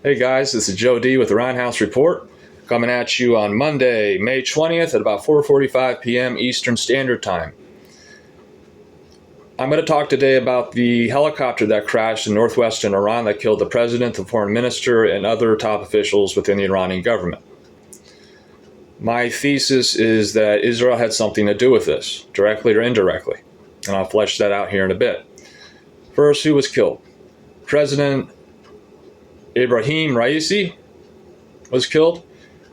Hey guys, this is Joe D with the Roundhouse Report, coming at you on Monday, May 20th at about 4:45 p.m. Eastern Standard Time. I'm going to talk today about the helicopter that crashed in northwestern Iran that killed the president, the foreign minister, and other top officials within the Iranian government. My thesis is that Israel had something to do with this, directly or indirectly, and I'll flesh that out here in a bit. First, who was killed? President Ibrahim Raisi was killed.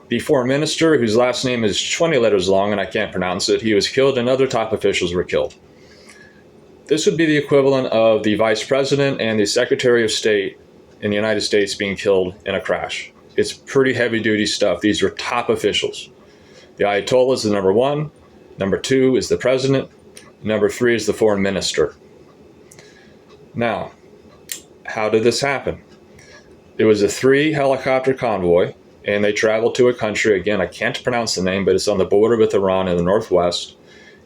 The foreign minister, whose last name is 20 letters long and I can't pronounce it, he was killed, and other top officials were killed. This would be the equivalent of the vice president and the secretary of state in the United States being killed in a crash. It's pretty heavy duty stuff. These are top officials. The Ayatollah is the number one. Number two is the president. Number three is the foreign minister. Now, how did this happen? It was a 3-helicopter convoy, and they traveled to a country, again, I can't pronounce the name, but it's on the border with Iran in the northwest,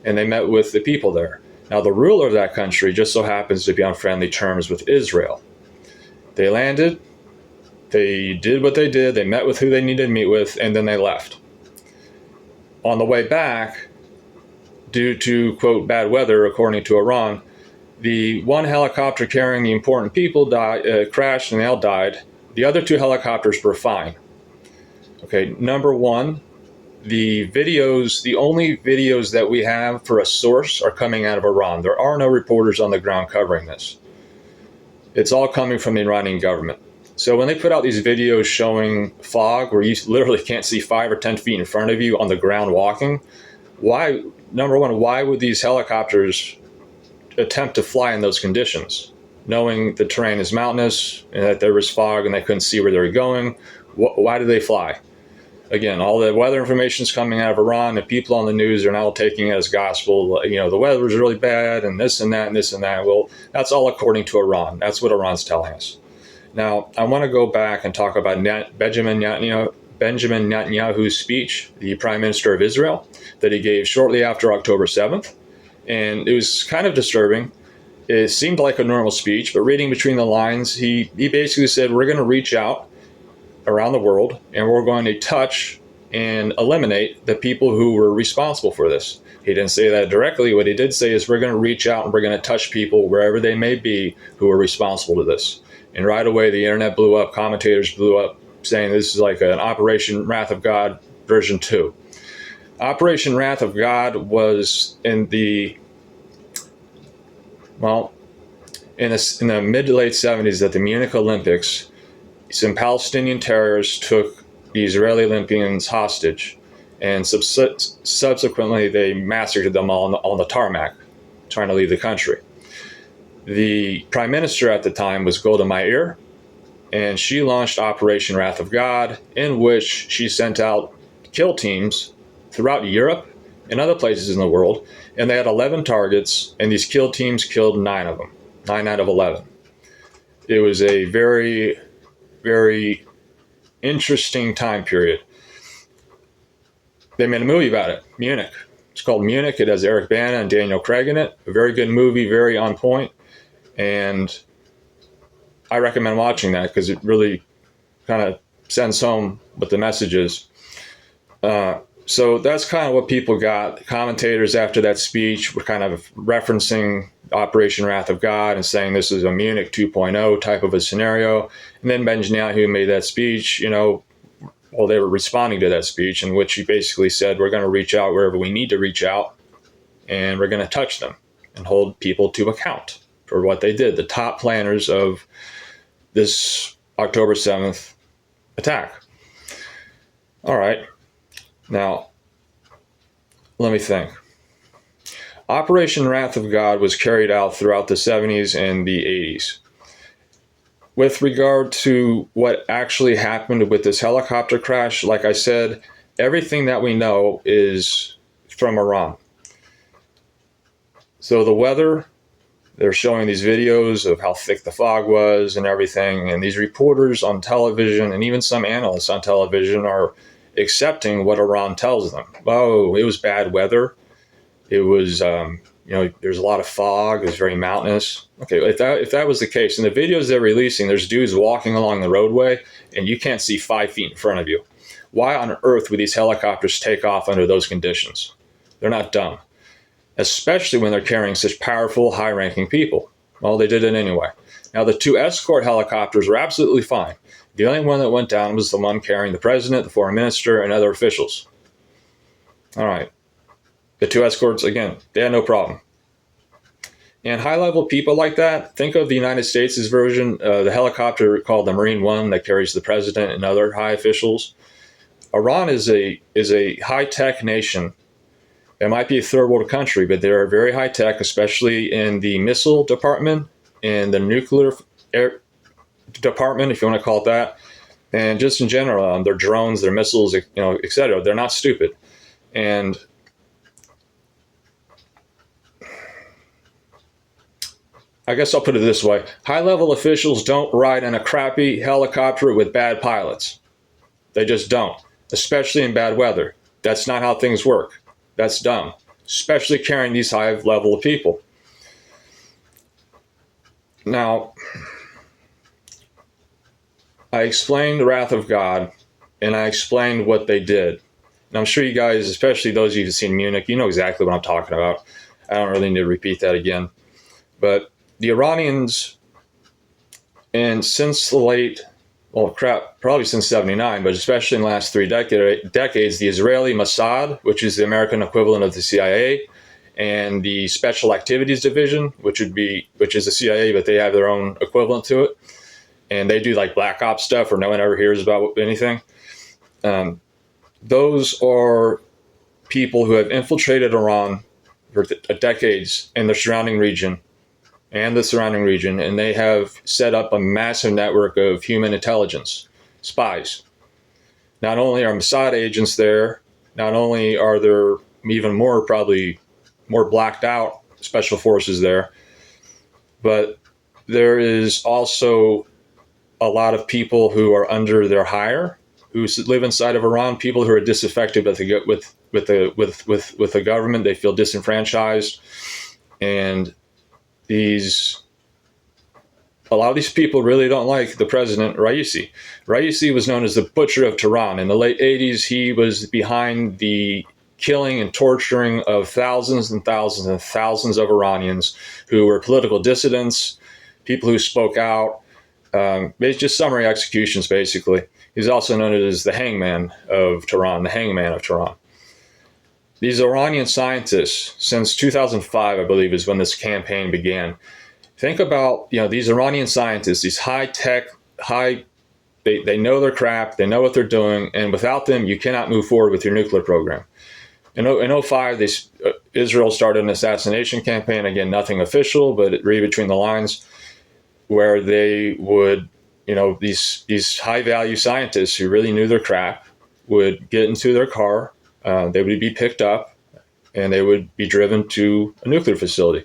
and they met with the people there. Now, the ruler of that country just so happens to be on friendly terms with Israel. They landed, they did what they did, they met with who they needed to meet with, and then they left. On the way back, due to, quote, bad weather, according to Iran, the one helicopter carrying the important people crashed and they all died. The other 2 helicopters were fine. Okay, number one, the only videos that we have for a source are coming out of Iran. There are no reporters on the ground covering this. It's all coming from the Iranian government. So when they put out these videos showing fog where you literally can't see 5 or 10 feet in front of you on the ground walking, number one, why would these helicopters attempt to fly in those conditions, knowing the terrain is mountainous and that there was fog and they couldn't see where they were going? Why do they fly? Again, all the weather information is coming out of Iran. The people on the news are now taking it as gospel. You know, the weather is really bad and this and that and this and that. Well, that's all according to Iran. That's what Iran's telling us. Now, I want to go back and talk about Benjamin Netanyahu's speech, the Prime Minister of Israel, that he gave shortly after October 7th. And it was kind of disturbing. It seemed like a normal speech, but reading between the lines, he basically said, we're going to reach out around the world and we're going to touch and eliminate the people who were responsible for this. He didn't say that directly. What he did say is we're going to reach out and we're going to touch people wherever they may be who are responsible to this. And right away, the internet blew up, commentators blew up, saying this is like an Operation Wrath of God version 2. Operation Wrath of God was in the mid to late 70s at the Munich Olympics. Some Palestinian terrorists took the Israeli Olympians hostage, and subsequently they massacred them all on the tarmac, trying to leave the country. The prime minister at the time was Golda Meir, and she launched Operation Wrath of God, in which she sent out kill teams throughout Europe and other places in the world, and they had 11 targets, and these kill teams killed 9 of them, 9 out of 11. It was a very, very interesting time period. They made a movie about it, Munich. It's called Munich. It has Eric Bana and Daniel Craig in it. A very good movie, very on point, and I recommend watching that because it really kind of sends home what the message is. So that's kind of what people got. Commentators after that speech were kind of referencing Operation Wrath of God and saying this is a Munich 2.0 type of a scenario. And then Netanyahu made that speech, they were responding to that speech in which he basically said, we're going to reach out wherever we need to reach out, and we're going to touch them and hold people to account for what they did, the top planners of this October 7th attack. All right. Now, let me think. Operation Wrath of God was carried out throughout the 70s and the 80s. With regard to what actually happened with this helicopter crash, like I said, everything that we know is from Iran. So the weather, they're showing these videos of how thick the fog was and everything, and these reporters on television and even some analysts on television are accepting what Iran tells them. Oh, it was bad weather. It was there's a lot of fog. It's very mountainous. Okay, if that was the case, in the videos they're releasing, there's dudes walking along the roadway, and you can't see 5 feet in front of you. Why on earth would these helicopters take off under those conditions? They're not dumb, especially when they're carrying such powerful, high-ranking people. Well, they did it anyway. Now, the 2 escort helicopters were absolutely fine. The only one that went down was the one carrying the president, the foreign minister, and other officials. All right. The 2 escorts, again, they had no problem. And high-level people like that, think of the United States' version, the helicopter called the Marine One that carries the president and other high officials. Iran is a high-tech nation. It might be a third-world country, but they're very high-tech, especially in the missile department and the nuclear department, if you want to call it that, and just in general, their drones, their missiles, etc. They're not stupid. And I guess I'll put it this way. High-level officials don't ride in a crappy helicopter with bad pilots. They just don't, especially in bad weather. That's not how things work. That's dumb, especially carrying these high-level people. Now, I explained the wrath of God, and I explained what they did. And I'm sure you guys, especially those of you who've seen Munich, you know exactly what I'm talking about. I don't really need to repeat that again. But the Iranians, and since the probably since 79, but especially in the last 3 decades, the Israeli Mossad, which is the American equivalent of the CIA, and the Special Activities Division, which is the CIA, but they have their own equivalent to it. And they do like black ops stuff where no one ever hears about anything. Those are people who have infiltrated Iran for decades in the surrounding region, and they have set up a massive network of human intelligence, spies. Not only are Mossad agents there, not only are there probably more blacked out special forces there, but there is also a lot of people who are under their hire, who live inside of Iran, people who are disaffected with the government. They feel disenfranchised, and a lot of these people really don't like the president, Raisi. Raisi was known as the Butcher of Tehran. In the late 80s, he was behind the killing and torturing of thousands and thousands and thousands of Iranians who were political dissidents, people who spoke out. Just summary executions, basically. He's also known as the hangman of Tehran, These Iranian scientists, since 2005, I believe, is when this campaign began. Think about, these Iranian scientists, these high-tech, they know their crap, they know what they're doing, and without them, you cannot move forward with your nuclear program. In 2005, Israel started an assassination campaign, again, nothing official, but read between the lines, where they would, these high-value scientists who really knew their crap would get into their car, they would be picked up, and they would be driven to a nuclear facility.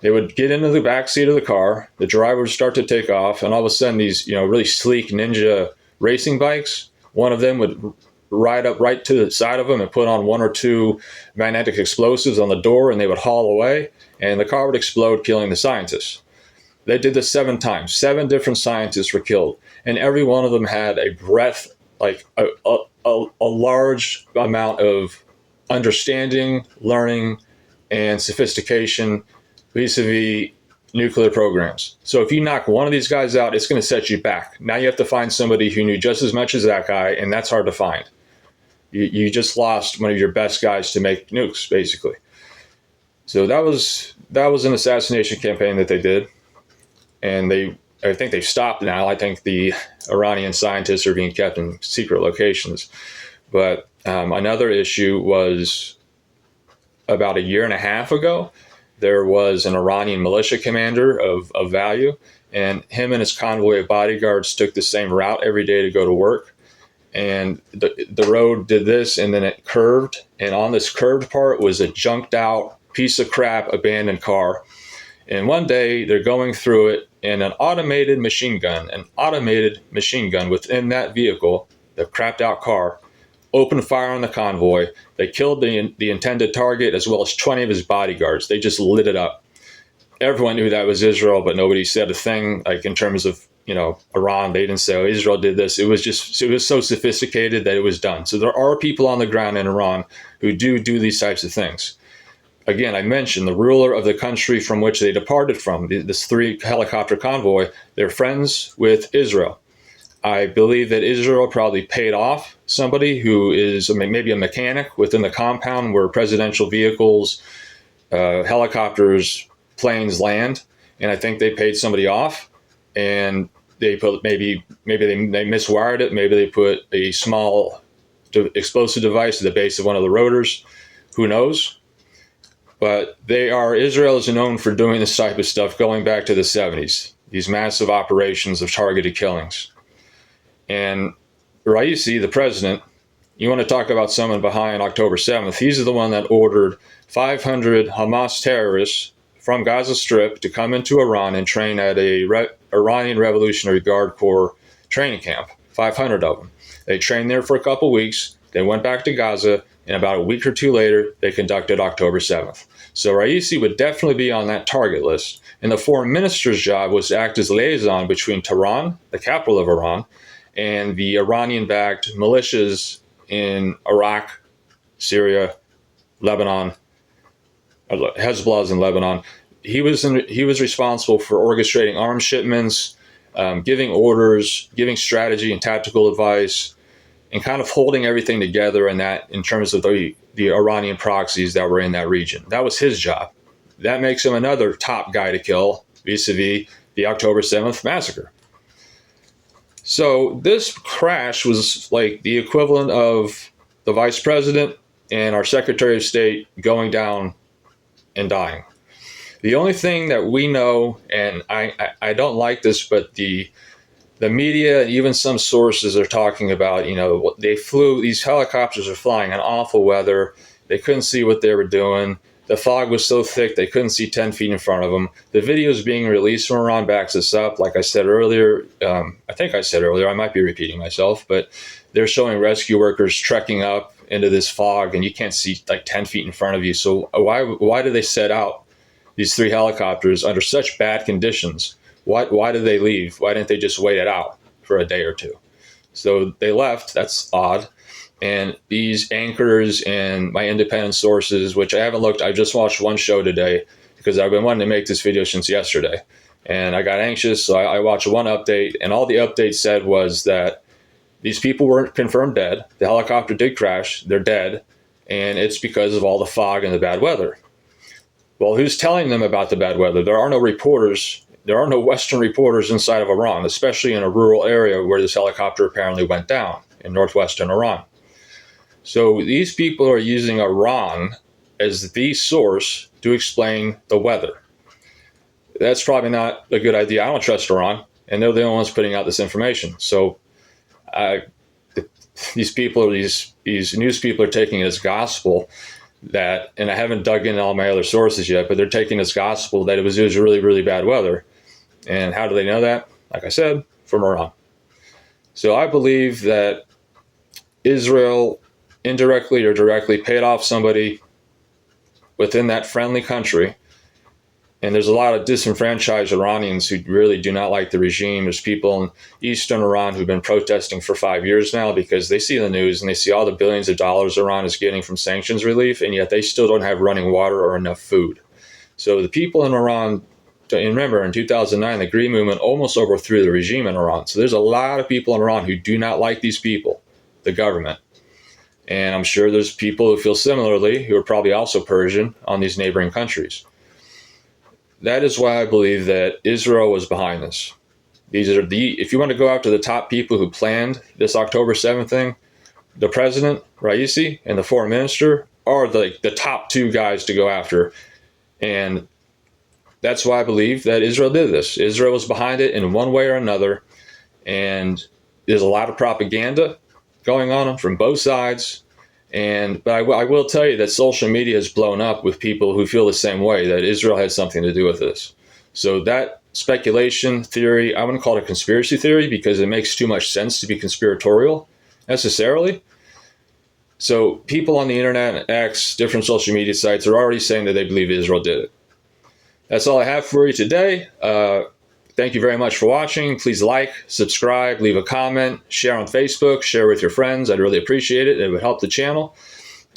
They would get into the back seat of the car, the driver would start to take off, and all of a sudden these, really sleek ninja racing bikes, one of them would ride up right to the side of them and put on 1 or 2 magnetic explosives on the door, and they would haul away, and the car would explode, killing the scientists. They did this 7 times. 7 different scientists were killed, and every one of them had a breadth, like a large amount of understanding, learning, and sophistication vis-a-vis nuclear programs. So if you knock one of these guys out, it's going to set you back. Now you have to find somebody who knew just as much as that guy, and that's hard to find. You just lost one of your best guys to make nukes, basically. So that was an assassination campaign that they did. And I think they've stopped now. I think the Iranian scientists are being kept in secret locations. But another issue was about 1.5 years ago, there was an Iranian militia commander of value, and him and his convoy of bodyguards took the same route every day to go to work. And the road did this, and then it curved. And on this curved part was a junked out piece of crap abandoned car. And one day they're going through it, and an automated machine gun within that vehicle, the crapped out car, opened fire on the convoy. They killed the intended target as well as 20 of his bodyguards. They just lit it up. Everyone knew that was Israel, but nobody said a thing. Like in terms of, Iran, they didn't say, oh, Israel did this. It was so sophisticated that it was done. So there are people on the ground in Iran who do these types of things. Again, I mentioned the ruler of the country from which they departed from, this 3 helicopter convoy, they're friends with Israel. I believe that Israel probably paid off somebody who is maybe a mechanic within the compound where presidential vehicles, helicopters, planes land. And I think they paid somebody off, and they put maybe they miswired it. Maybe they put a small explosive device at the base of one of the rotors. Who knows? But Israel is known for doing this type of stuff going back to the 70s, these massive operations of targeted killings. And Raisi, the president, you want to talk about someone behind October 7th, he's the one that ordered 500 Hamas terrorists from Gaza Strip to come into Iran and train at a Iranian Revolutionary Guard Corps training camp, 500 of them. They trained there for a couple weeks. They went back to Gaza, and about a week or two later, they conducted October 7th. So Raisi would definitely be on that target list. And the foreign minister's job was to act as liaison between Tehran, the capital of Iran, and the Iranian-backed militias in Iraq, Syria, Lebanon, Hezbollah's in Lebanon. He was responsible for orchestrating arms shipments, giving orders, giving strategy and tactical advice, and kind of holding everything together in terms of the Iranian proxies that were in that region. That was his job. That makes him another top guy to kill vis-a-vis the October 7th massacre. So this crash was like the equivalent of the vice president and our secretary of state going down and dying. The only thing that we know, and I don't like this, but the media and even some sources are talking about, these helicopters are flying in awful weather. They couldn't see what they were doing. The fog was so thick they couldn't see 10 feet in front of them. The videos being released from Iran backs this up. Like I said earlier, I might be repeating myself, but they're showing rescue workers trekking up into this fog, and you can't see like 10 feet in front of you. So why did they set out these 3 helicopters under such bad conditions? Why did they leave? Why didn't they just wait it out for a day or two? So they left. That's odd. And these anchors and my independent sources, which I haven't looked, I just watched one show today because I've been wanting to make this video since yesterday. And I got anxious, so I watched one update, and all the update said was that these people weren't confirmed dead. The helicopter did crash. They're dead. And it's because of all the fog and the bad weather. Well, who's telling them about the bad weather? There are no reporters. There are no Western reporters inside of Iran, especially in a rural area where this helicopter apparently went down in northwestern Iran. So these people are using Iran as the source to explain the weather. That's probably not a good idea. I don't trust Iran, and they're the only ones putting out this information. So these news people are taking it as gospel that, and I haven't dug into all my other sources yet, but they're taking as gospel that it was really, really bad weather. And how do they know that? Like I said, from Iran. So I believe that Israel indirectly or directly paid off somebody within that friendly country. And there's a lot of disenfranchised Iranians who really do not like the regime. There's people in eastern Iran who've been protesting for 5 years now because they see the news and they see all the billions of dollars Iran is getting from sanctions relief, and yet they still don't have running water or enough food. So the people in Iran, and remember, in 2009, the Green Movement almost overthrew the regime in Iran. So there's a lot of people in Iran who do not like these people, the government. And I'm sure there's people who feel similarly, who are probably also Persian, on these neighboring countries. That is why I believe that Israel was behind this. If you want to go after the top people who planned this October 7th thing, the president, Raisi, and the foreign minister are the top 2 guys to go after. And that's why I believe that Israel did this. Israel was behind it in one way or another. And there's a lot of propaganda going on from both sides. But I will tell you that social media has blown up with people who feel the same way, that Israel had something to do with this. So that speculation theory, I wouldn't call it a conspiracy theory because it makes too much sense to be conspiratorial necessarily. So people on the internet, X, different social media sites are already saying that they believe Israel did it. That's all I have for you today. Thank you very much for watching. Please like, subscribe, leave a comment, share on Facebook, share with your friends. I'd really appreciate it. It would help the channel.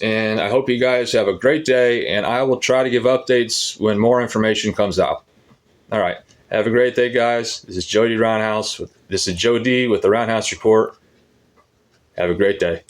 And I hope you guys have a great day, and I will try to give updates when more information comes out. All right. Have a great day, guys. This is Joe D. Roundhouse. This is Joe D. with the Roundhouse Report. Have a great day.